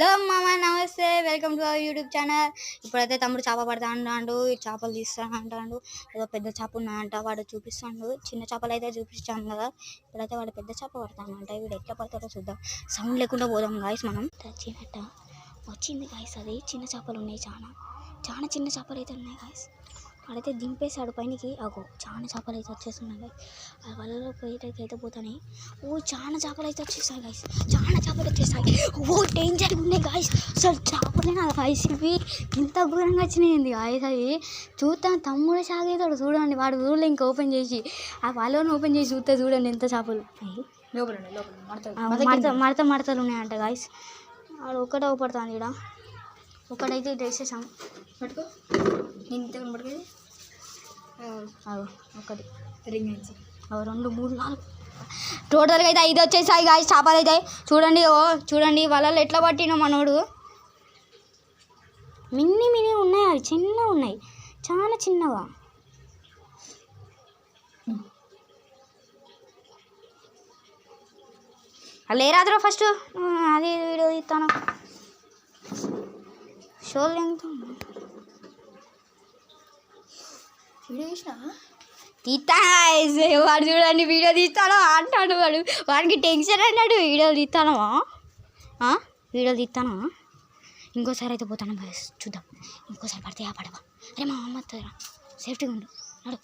Hello మామ, నమస్తే, welcome to our YouTube channel. ఇప్పుడైతే తమ్ముడు చేప పడతా అంటాడు, చేపలు తీస్తాను అంటాడు. ఏదో పెద్ద చేప ఉన్నాయంట, వాడు చూపిస్తాడు. చిన్న చేపలు అయితే చూపిస్తాను కదా, ఇప్పుడైతే వాడు పెద్ద చేప పడతానంట. వీడు ఎట్లా పడతాడో చూద్దాం, సౌండ్ లేకుండా పోదాం గాయస్. మనం చిన్నట్ట వచ్చింది గాయస్, అది చిన్న చేపలు ఉన్నాయి, చాలా చిన్న చేపలు అయితే ఉన్నాయి గాయస్. వాడైతే దింపేశాడు పైనకి. అగో చాలా చేపలు అయితే వచ్చేస్తున్నాయి గాయస్, ఆ వలలో పోయేటైతే పోతాయి. ఓ చాలా చేపలు అయితే వచ్చేసాయి గాయస్, చాలా చేపలు వచ్చేసాయి. ఓ డేంజర్గా ఉన్నాయి గాయస్, అసలు చేపలేనా గాయస్ ఇవి, ఇంత ఘోరంగా వచ్చినాయింది గాయస్. అవి చూస్తాను, తమ్ముడు సాగేతాడు చూడండి. వాడు ఊళ్ళో ఇంకా ఓపెన్ చేసి ఆ వలను ఓపెన్ చేసి చూస్తే చూడండి ఎంత చేపలు మడతలు ఉన్నాయంట గాయస్. వాడు ఒక్కటే ఊపడుతుంది. ఇక్కడ ఒకటైతే ఇటు వేసేసాం, పట్టుకో. ఒకటి రింగ్ నుంచి 2 3 4 టోటల్గా అయితే 5 వచ్చేసాయి గాయస్ చేపలు అయితే. చూడండి, ఓ చూడండి వలలు ఎట్లా పట్టినా మనోడు. మిన్ని ఉన్నాయి, అవి చిన్నగా ఉన్నాయి, చాలా చిన్నగా. అలా రాదురా ఫస్ట్ అది వీడియో తీస్తాను. షోలు ఎంత వీడియో తీసినా తీస్తా. వాడు చూడండి వీడియో తీస్తాను అంటాడు. వాడికి టెన్షన్ అన్నాడు. వీడియోలు తీస్తానా ఇంకోసారి అయితే పోతాను చూద్దాం. ఇంకోసారి పడితే పడవా. అరే మా అమ్మ వస్తుందిరా, సేఫ్టీగా ఉండు, నడు.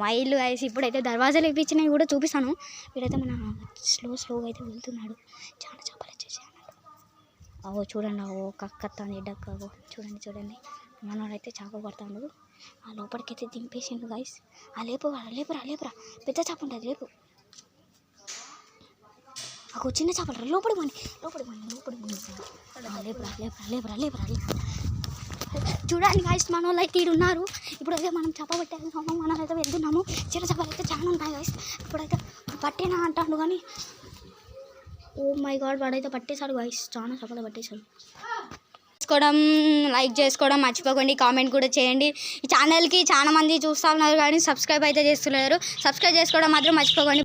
మా ఇల్లు వేసి ఇప్పుడైతే దర్వాజాలు ఇప్పించినవి కూడా చూపిస్తాను. వీడైతే మన స్లోగా అయితే వెళ్తున్నాడు. చాలా చేపలు వచ్చేసి అన్నాడు. అవో చూడండి, అవో కత్తాంది డక్కగో. చూడండి మనోడైతే చేపలు పడతాడు. ఆ లోపలికైతే దింపేసిండు గాయస్. లేపురా పెద్ద చేప ఉంటుంది, లేపు. ఒక చిన్న చేపలు లోపలికి పోండి. లేపురా. చూడండి గాయస్, మన వాళ్ళు అయితే ఉన్నారు. ఇప్పుడైతే మనం చేప పట్టేస్తున్నాము, మనం అయితే వెళ్తున్నాము. చిన్న చేపలు అయితే చాలా ఉంటాయి గాయస్. ఇప్పుడైతే పట్టేనా అంటాడు కానీ ఓ మై గాడ్, వాడైతే పట్టేశాడు గాయస్, చాలా చేపలు పట్టేశాడు. లైక్ చేసుకోవడం మర్చిపోకండి, కామెంట్ కూడా చేయండి. ఈ ఛానల్కి చాలా మంది చూస్తూ ఉన్నారు కానీ సబ్స్క్రైబ్ అయితే చేస్తున్నారు. సబ్స్క్రైబ్ చేసుకోవడం మాత్రం మర్చిపోకండి.